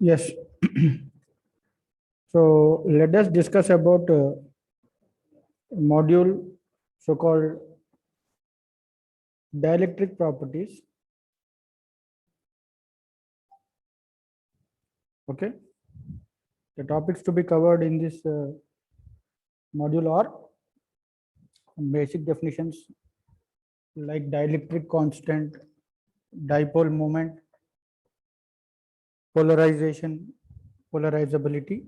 Yes. So let us discuss about module so-called dielectric properties. Okay. The topics to be covered in this module are basic definitions like dielectric constant, dipole moment, polarization, polarizability.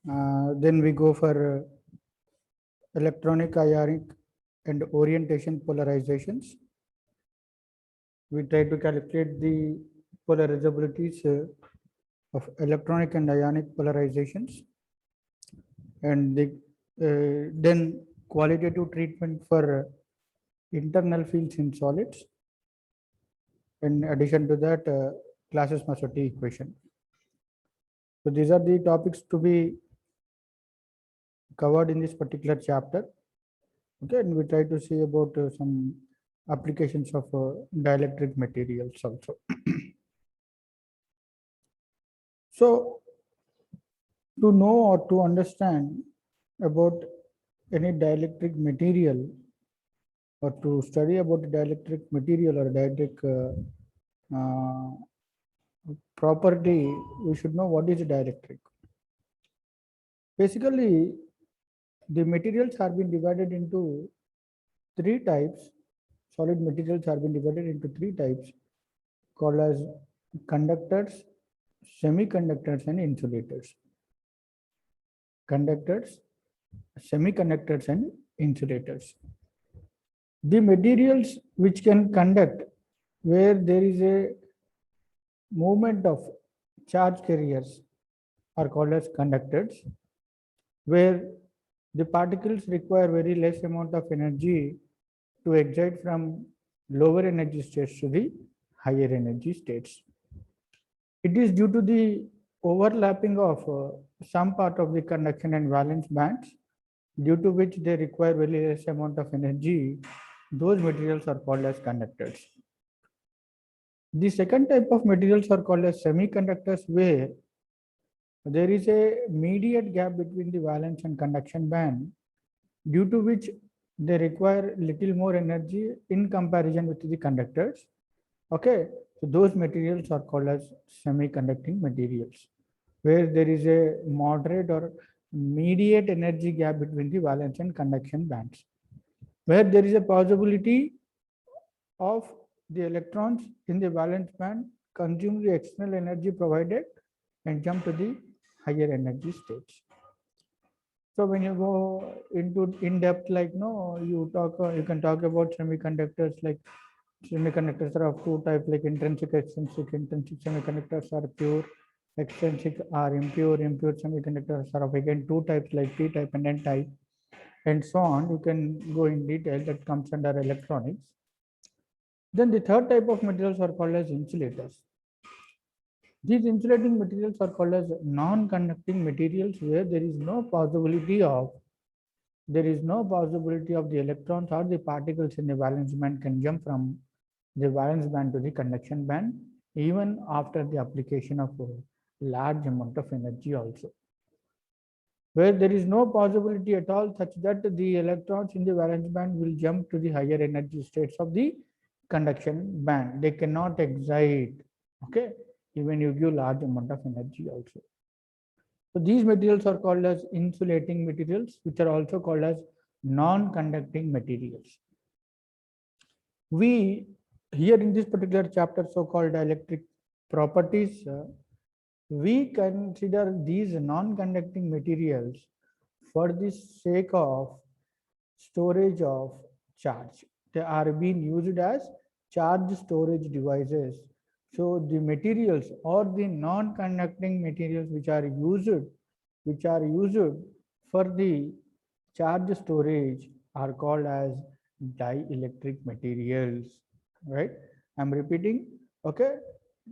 Then we go for electronic, ionic, and orientation polarizations. We try to calculate the polarizabilities of electronic and ionic polarizations, and then qualitative treatment for internal fields in solids. In addition to that, Clausius-Massotti equation. So these are the topics to be covered in this particular chapter. Okay, and we try to see about some applications of dielectric materials also. So to know or to understand about any dielectric material, or to study about dielectric material or dielectric property, we should know what is dielectric. Basically, the materials have been divided into three types. Solid materials have been divided into three types called as conductors, semiconductors, and insulators. Conductors, semiconductors, and insulators. The materials which can conduct, where there is a movement of charge carriers, are called as conductors, where the particles require very less amount of energy to excite from lower energy states to the higher energy states. It is due to the overlapping of some part of the conduction and valence bands, due to which they require very less amount of energy. Those materials are called as conductors. The second type of materials are called as semiconductors, where there is a mediate gap between the valence and conduction band, due to which they require little more energy in comparison with the conductors. Okay, so those materials are called as semiconducting materials, where there is a moderate or mediate energy gap between the valence and conduction bands, where there is a possibility of the electrons in the valence band consume the external energy provided and jump to the higher energy states. So when you go into in depth, like no, you can talk about semiconductors. Like semiconductors are of two types, like intrinsic, extrinsic. Intrinsic semiconductors are pure, extrinsic are impure. Impure semiconductors are of again two types, like P type and N type, and so on. You can go in detail. That comes under electronics. Then the third type of materials are called as insulators. These insulating materials are called as non-conducting materials, where there is no possibility of the electrons or the particles in the valence band can jump from the valence band to the conduction band, even after the application of a large amount of energy also. Where there is no possibility at all such that the electrons in the valence band will jump to the higher energy states of the conduction band. They cannot excite, okay, even you give large amount of energy also. So these materials are called as insulating materials, which are also called as non-conducting materials. We here in this particular chapter, so-called dielectric properties, we consider these non-conducting materials for the sake of storage of charge. They are being used as charge storage devices. So the materials or the non-conducting materials which are used for the charge storage are called as dielectric materials, right? I'm repeating, okay?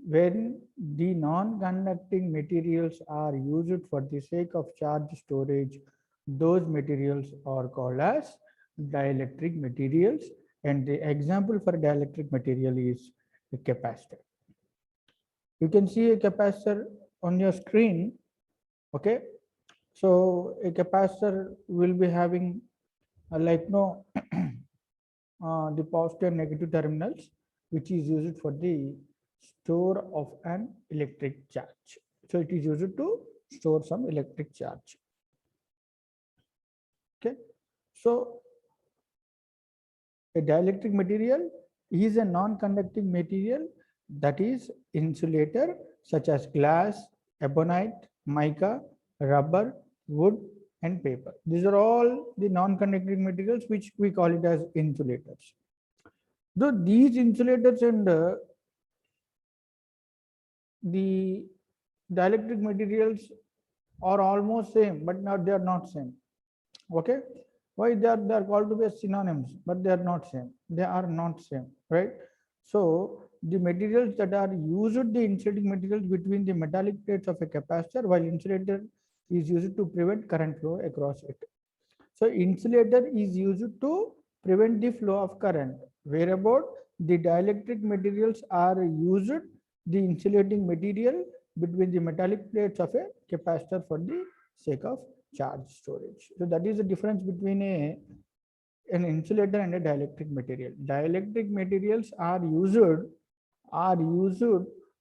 When the non-conducting materials are used for the sake of charge storage, those materials are called as dielectric materials, and the example for dielectric material is the capacitor. You can see a capacitor on your screen. Okay, so a capacitor will be having like no the positive and negative terminals, which is used for the store of an electric charge. So it is used to store some electric charge. Okay, so a dielectric material is a non-conducting material that is insulator such as glass, ebonite, mica, rubber, wood, and paper. These are all the non-conducting materials which we call it as insulators. Though these insulators and the dielectric materials are almost same, but now they are not same. Okay, why they are called to be synonyms, but they are not same. They are not same, right? So the materials that are used, the insulating materials between the metallic plates of a capacitor, while insulator is used to prevent current flow across it. So insulator is used to prevent the flow of current, whereabout the dielectric materials are used, the insulating material between the metallic plates of a capacitor for the sake of charge storage. So that is the difference between an insulator and a dielectric material. Dielectric materials are used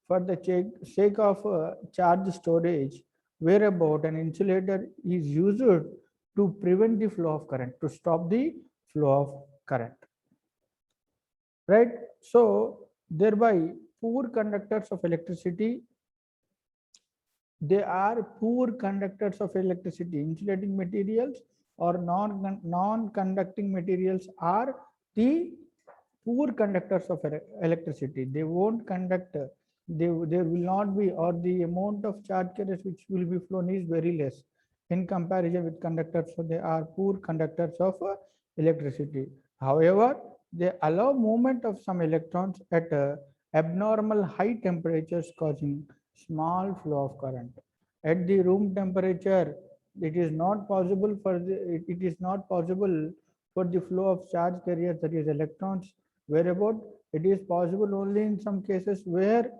for the sake of charge storage, whereabout an insulator is used to prevent the flow of current, to stop the flow of current, right? So thereby poor conductors of electricity, they are poor conductors of electricity. Insulating materials or non-conducting materials are the poor conductors of electricity. They won't conduct, there will not be, or the amount of charge carriers which will be flown is very less in comparison with conductors. So they are poor conductors of electricity. However, they allow movement of some electrons at abnormal high temperatures, causing small flow of current. At the room temperature, it is not possible for it is not possible for the flow of charge carriers, that is electrons, whereabout it is possible only in some cases where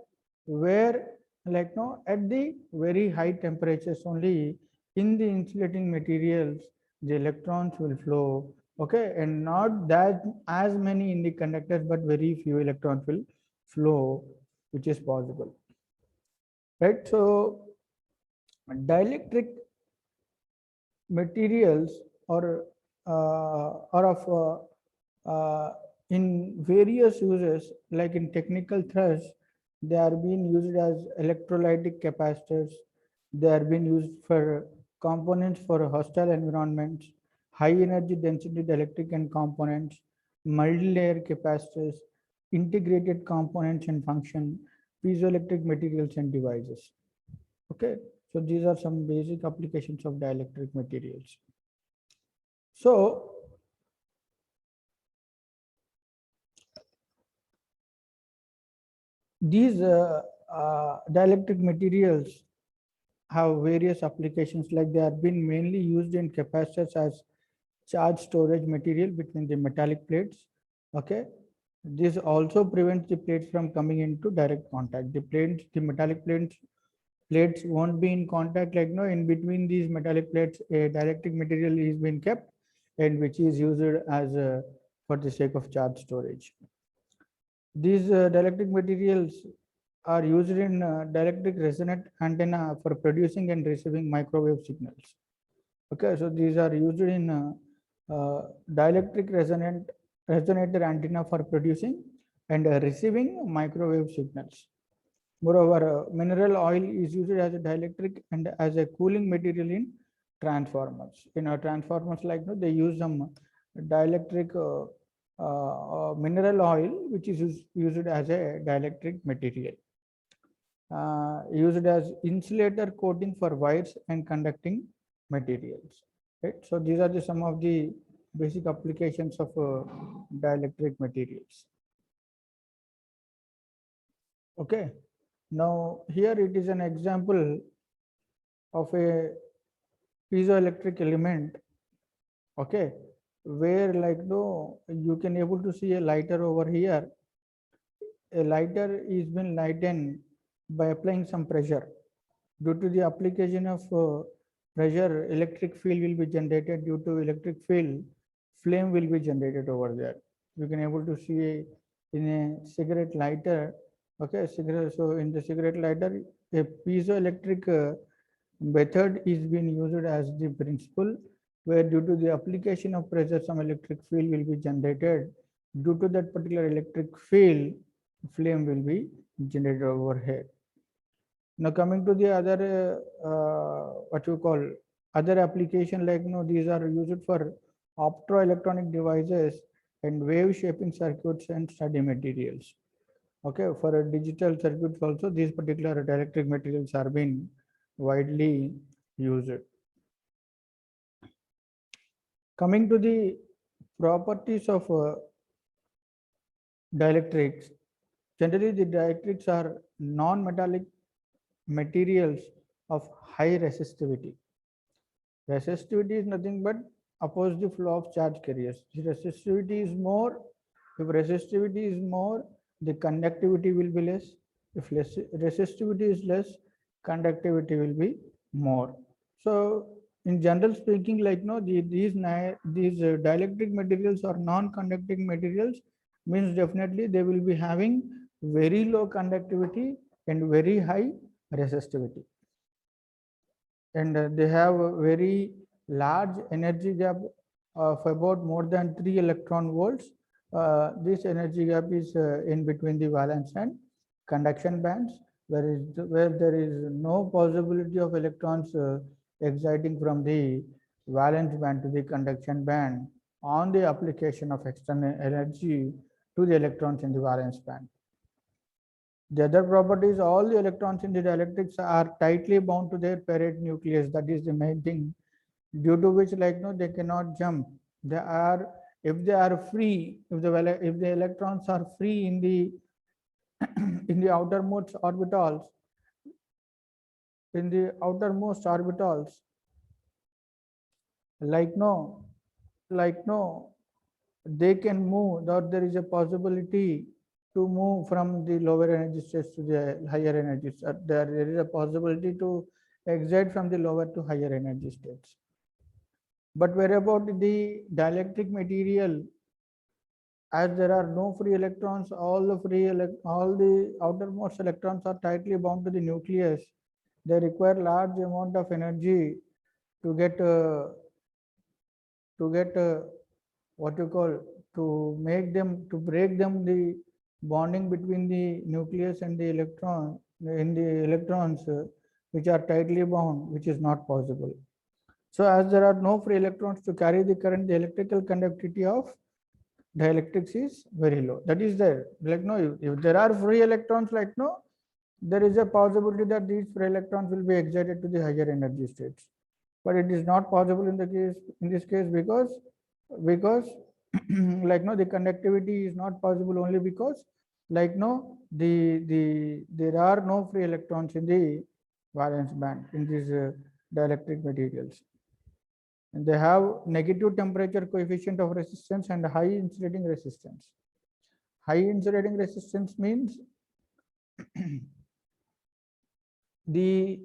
like no, at the very high temperatures only, in the insulating materials the electrons will flow. Okay, and not that as many in the conductors, but very few electrons will flow, which is possible, right? So dielectric materials are of in various uses, like in technical thrust, they are being used as electrolytic capacitors. They are being used for components for hostile environments, high energy density dielectric and components, multi-layer capacitors, integrated components and function, piezoelectric materials and devices. Okay, so these are some basic applications of dielectric materials. So these dielectric materials have various applications, like they are being mainly used in capacitors as charge storage material between the metallic plates. Okay, this also prevents the plates from coming into direct contact. The metallic plates won't be in contact, like no, in between these metallic plates a dielectric material is being kept, and which is used as for the sake of charge storage. These dielectric materials are used in dielectric resonant antenna for producing and receiving microwave signals. Okay, so these are used in dielectric resonator antenna for producing and receiving microwave signals. Moreover, mineral oil is used as a dielectric and as a cooling material in transformers. In our transformers, like no, they use some dielectric mineral oil, which is used as a dielectric material. Used as insulator coating for wires and conducting materials. Right. So these are some of the basic applications of dielectric materials. Okay. Now here it is an example of a piezoelectric element. Okay, where like no, you can able to see a lighter over here. A lighter is been lightened by applying some pressure. Due to the application of pressure, electric field will be generated. Due to electric field, flame will be generated over there. You can able to see in a cigarette lighter. Okay, cigarette. So in the cigarette lighter, a piezoelectric method is being used as the principle, where due to the application of pressure, some electric field will be generated. Due to that particular electric field, flame will be generated over here. Now coming to the other what you call other application, like these are used for optoelectronic devices and wave shaping circuits and study materials. Okay, for a digital circuits also these particular dielectric materials are being widely used. Coming to the properties of dielectrics, generally the dielectrics are non-metallic materials of high resistivity. Resistivity is nothing but oppose the flow of charge carriers. If resistivity is more, the conductivity will be less. If resistivity is less, conductivity will be more. So in general speaking, like these dielectric materials or non-conducting materials, means definitely they will be having very low conductivity and very high resistivity, and they have a very large energy gap of about more than 3 electron volts. This energy gap is in between the valence and conduction bands, where there is no possibility of electrons exciting from the valence band to the conduction band on the application of external energy to the electrons in the valence band. The other property is all the electrons in the dielectrics are tightly bound to their parent nucleus. That is the main thing, due to which they cannot jump. They are, if they are free, if the electrons are free in the in the outermost orbitals, they can move, that there is a possibility to move from the lower energy states to the higher energy states. There is a possibility to exit from the lower to higher energy states. But where about the dielectric material, as there are no free electrons, all the outermost electrons are tightly bound to the nucleus. They require large amount of energy to get what you call, to break them the bonding between the nucleus and the electrons which are tightly bound, which is not possible. So as there are no free electrons to carry the current, the electrical conductivity of dielectrics is very low. That is there. If there are free electrons, there is a possibility that these free electrons will be excited to the higher energy states. But it is not possible in this case because the conductivity is not possible only because there are no free electrons in the valence band in these dielectric materials, and they have negative temperature coefficient of resistance and high insulating resistance. High insulating resistance means the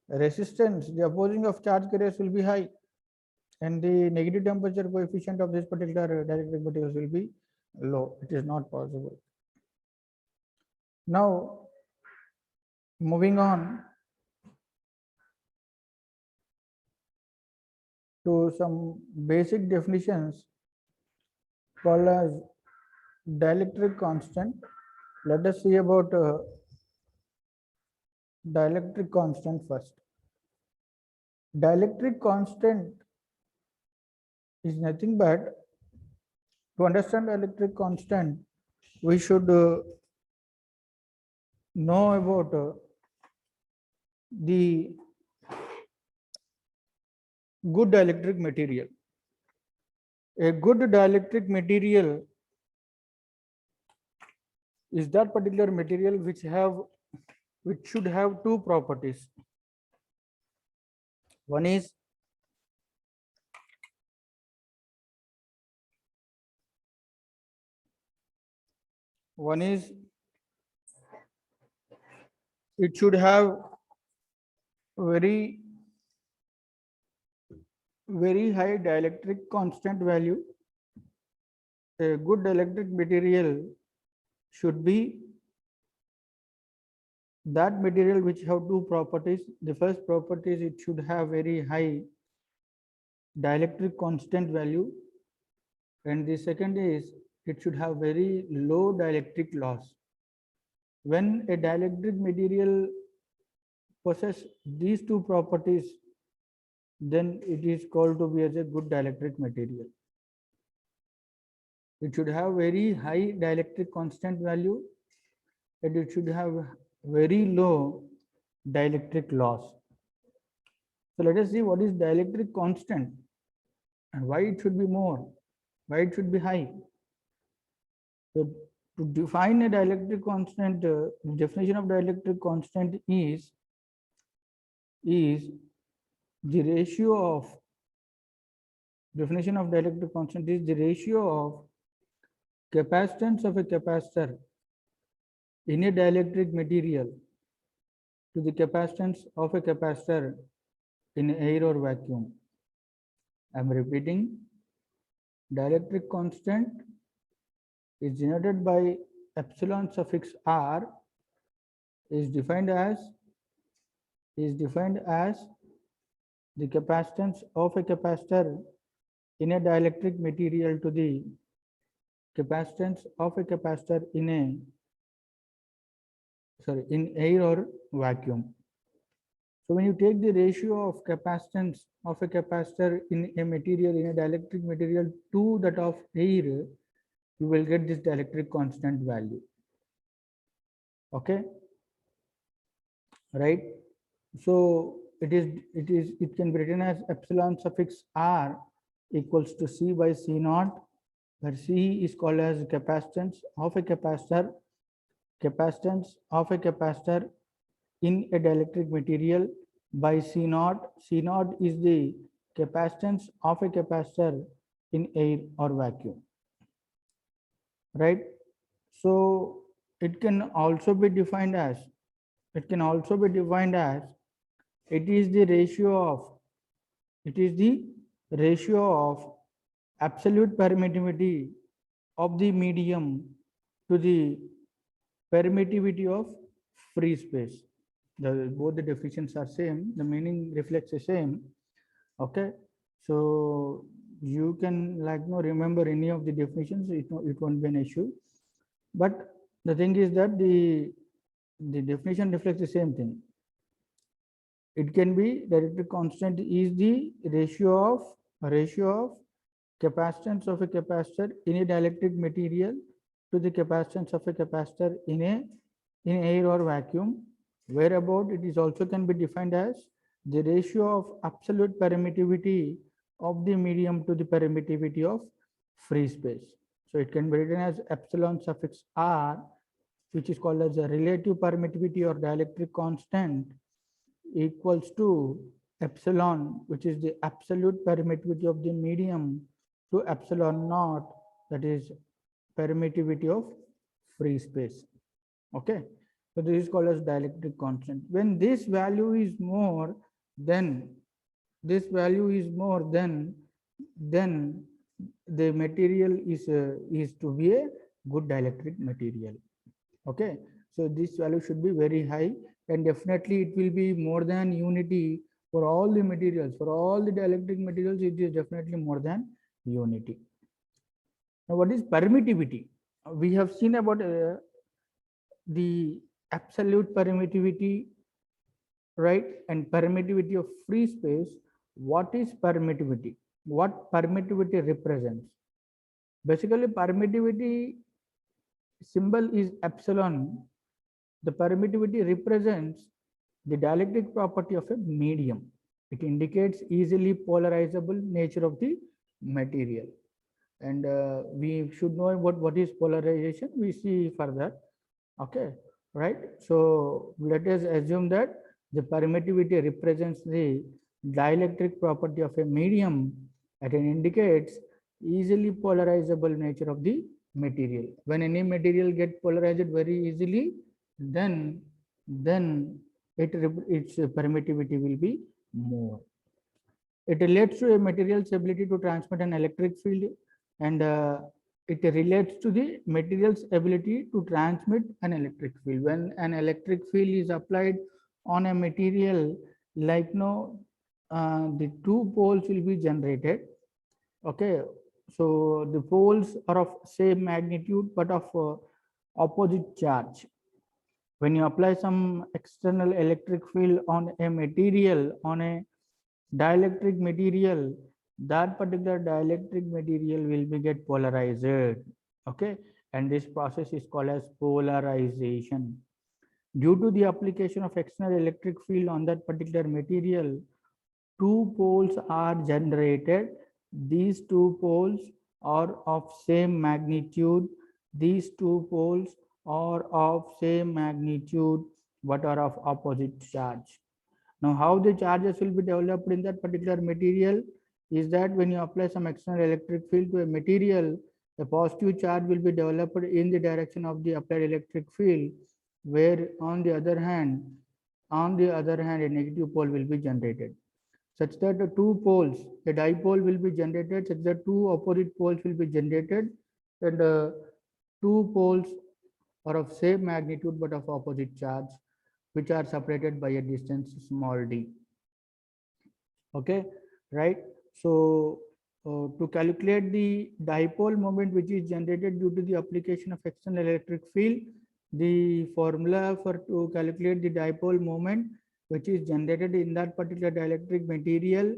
resistance, the opposing of charge carriers will be high, and the negative temperature coefficient of this particular dielectric materials will be low. It is not possible. Now, moving on to some basic definitions called as dielectric constant. Let us see about dielectric constant first. Dielectric constant is nothing but, to understand electric constant, we should know about the good dielectric material. A good dielectric material is that particular material which should have two properties. One is it should have very high dielectric constant value. A good dielectric material should be that material which have two properties. The first property is it should have very high dielectric constant value, and the second is it should have very low dielectric loss. When a dielectric material possess these two properties, then it is called to be as a good dielectric material. It should have very high dielectric constant value, and it should have very low dielectric loss. So let us see what is dielectric constant and why it should be more, why it should be high. So to define a dielectric constant, the definition of dielectric constant is the ratio of, definition of dielectric constant is the ratio of capacitance of a capacitor in a dielectric material to the capacitance of a capacitor in air or vacuum. I am repeating, dielectric constant is denoted by epsilon suffix r, is defined as the capacitance of a capacitor in a dielectric material to the capacitance of a capacitor in air or vacuum. So when you take the ratio of capacitance of a capacitor in a material, in a dielectric material, to that of air, you will get this dielectric constant value. Okay, right? So it can be written as epsilon suffix r equals to C by C naught, where C is called as capacitance of a capacitor in a dielectric material, by C naught. C naught is the capacitance of a capacitor in air or vacuum, right? So it can also be defined as, it is the ratio of absolute permittivity of the medium to the permittivity of free space. Both the definitions are same, the meaning reflects the same. Okay, so you can remember any of the definitions, it won't be an issue. But the thing is that the definition reflects the same thing. It can be dielectric constant is the ratio of capacitance of a capacitor in a dielectric material to the capacitance of a capacitor in air or vacuum, whereabout it is also can be defined as the ratio of absolute permittivity of the medium to the permittivity of free space. So it can be written as epsilon suffix r, which is called as the relative permittivity or dielectric constant, equals to epsilon, which is the absolute permittivity of the medium, to epsilon naught, that is permittivity of free space. Okay, so this is called as dielectric constant. When this value is more, then the material is to be a good dielectric material. Okay, so this value should be very high, and definitely it will be more than unity for all the materials. For all the dielectric materials, it is definitely more than unity. Now, what is permittivity? We have seen about the absolute permittivity, right, and permittivity of free space. What is permittivity? What permittivity represents? Basically, permittivity symbol is epsilon. The permittivity represents the dielectric property of a medium. It indicates easily polarizable nature of the material. And we should know about what is polarization. We see further. Okay, right? So let us assume that the permittivity represents the dielectric property of a medium, and it indicates easily polarizable nature of the material. When any material gets polarized very easily, then then its permittivity will be more. It relates to a material's ability to transmit an electric field, and it relates to the material's ability to transmit an electric field. When an electric field is applied on a material, like no, the two poles will be generated. Okay, so the poles are of same magnitude but of opposite charge. When you apply some external electric field on a material, on a dielectric material, that particular dielectric material will be get polarized. Okay, and this process is called as polarization. Due to the application of external electric field on that particular material, two poles are generated. These two poles are of same magnitude. These two poles are of same magnitude but are of opposite charge. Now, how the charges will be developed in that particular material is that when you apply some external electric field to a material, a positive charge will be developed in the direction of the applied electric field, where on the other hand, a negative pole will be generated, such that the two poles, a dipole will be generated, such that two opposite poles will be generated, and two poles are of same magnitude but of opposite charge, which are separated by a distance small d. Okay, right? So to calculate the dipole moment which is generated due to the application of external electric field, the formula for to calculate the dipole moment which is generated in that particular dielectric material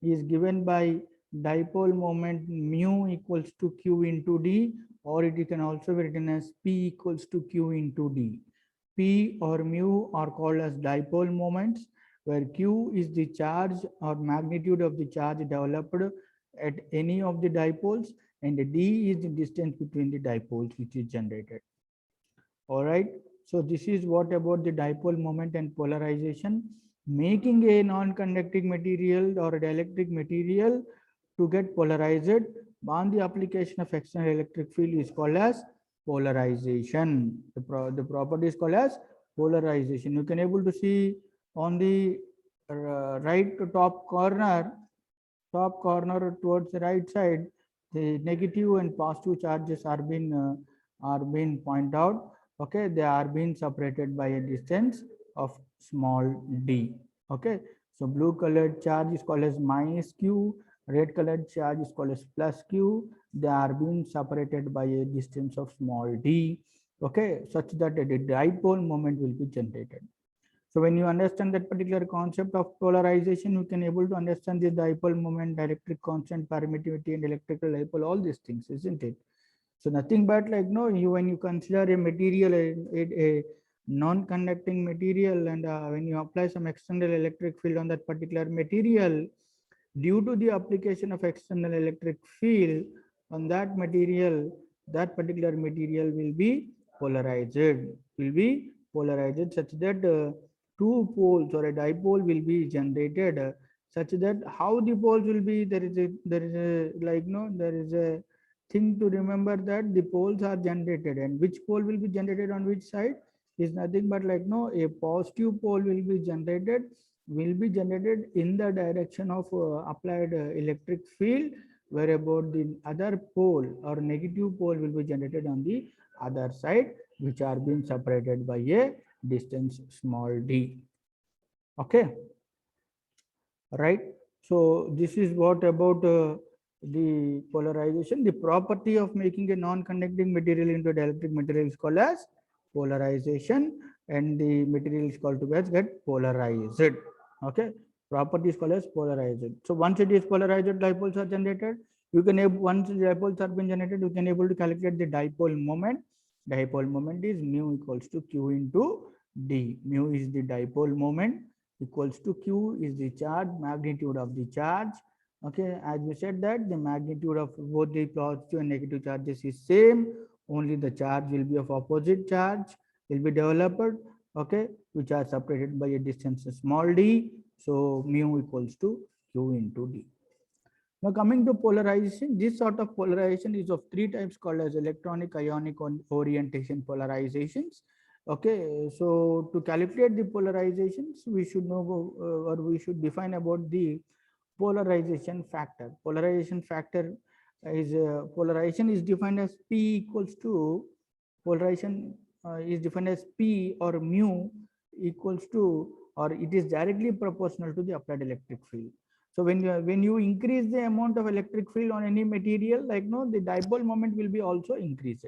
is given by dipole moment mu equals to q into d, or it can also be written as p equals to q into d. P or mu are called as dipole moments, where Q is the charge or magnitude of the charge developed at any of the dipoles, and D is the distance between the dipoles which is generated. All right. So this is what about the dipole moment and polarization. Making a non-conducting material or a dielectric material to get polarized on the application of external electric field is called as polarization. The property is called as polarization. You can able to see on the right top corner towards the right side, the negative and positive charges are being pointed out. Okay, they are being separated by a distance of small d. Okay, so blue colored charge is called as minus q, red colored charge is called as plus q. They are being separated by a distance of small d. Okay, such that a dipole moment will be generated. So when you understand that particular concept of polarization, you can able to understand the dipole moment, dielectric constant, permittivity, and electrical dipole, all these things, isn't it? So nothing but like no, when you consider a material, a non-conducting material, and when you apply some external electric field on that particular material, due to the application of external electric field on that material, that particular material will be polarized, such that two poles or a dipole will be generated, such that how the poles will be, there is a thing to remember, that the poles are generated, and which pole will be generated on which side is nothing but like no, a positive pole will be generated in the direction of applied electric field, where about the other pole or negative pole will be generated on the other side, which are being separated by a distance small d. Okay, right? So this is what about the polarization. The property of making a non-conducting material into a dielectric material is called as polarization, and the material is called to get polarized. Okay, property is called as polarized. So once it is polarized, dipoles are generated. You can once dipoles are been generated, you can able to calculate the dipole moment. Dipole moment is mu equals to q into d. Mu is the dipole moment, equals to q is the charge, magnitude of the charge. Okay, as we said that the magnitude of both the positive and negative charges is same, only the charge will be of opposite charge will be developed, okay, which are separated by a distance small d. So mu equals to q into d. Now coming to polarization, this sort of polarization is of three types called as electronic ionic orientation polarizations, Okay, so to calculate the polarizations, we should know or we should define about the polarization factor. Polarization factor is polarization is defined as P equals to polarization is defined as P or mu equals to, or it is directly proportional to the applied electric field. So when you increase the amount of electric field on any material, like no, the dipole moment will be also increased.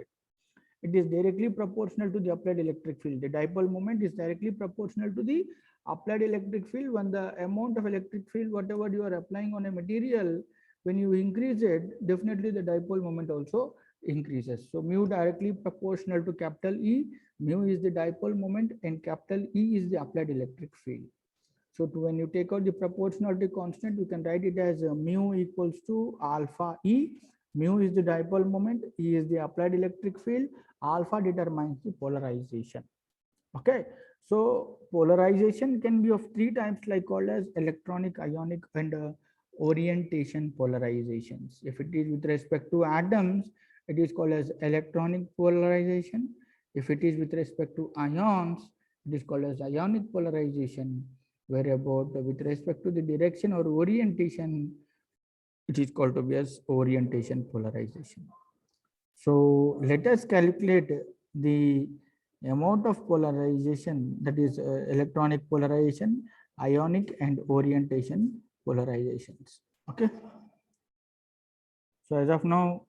It is directly proportional to the applied electric field. The dipole moment is directly proportional to the applied electric field. When the amount of electric field, whatever you are applying on a material, when you increase it, definitely the dipole moment also increases. So mu directly proportional to capital E, mu is the dipole moment and capital E is the applied electric field. So when you take out the proportionality constant, you can write it as mu equals to alpha E. Mu is the dipole moment, E is the applied electric field, alpha determines the polarization. Okay, so polarization can be of three types, like called as electronic, ionic, and orientation polarizations. If it is with respect to atoms, it is called as electronic polarization. If it is with respect to ions, it is called as ionic polarization. Where about with respect to the direction or orientation, it is called to be as orientation polarization. So let us calculate the amount of polarization, that is electronic polarization, ionic and orientation polarizations. Okay. So as of now,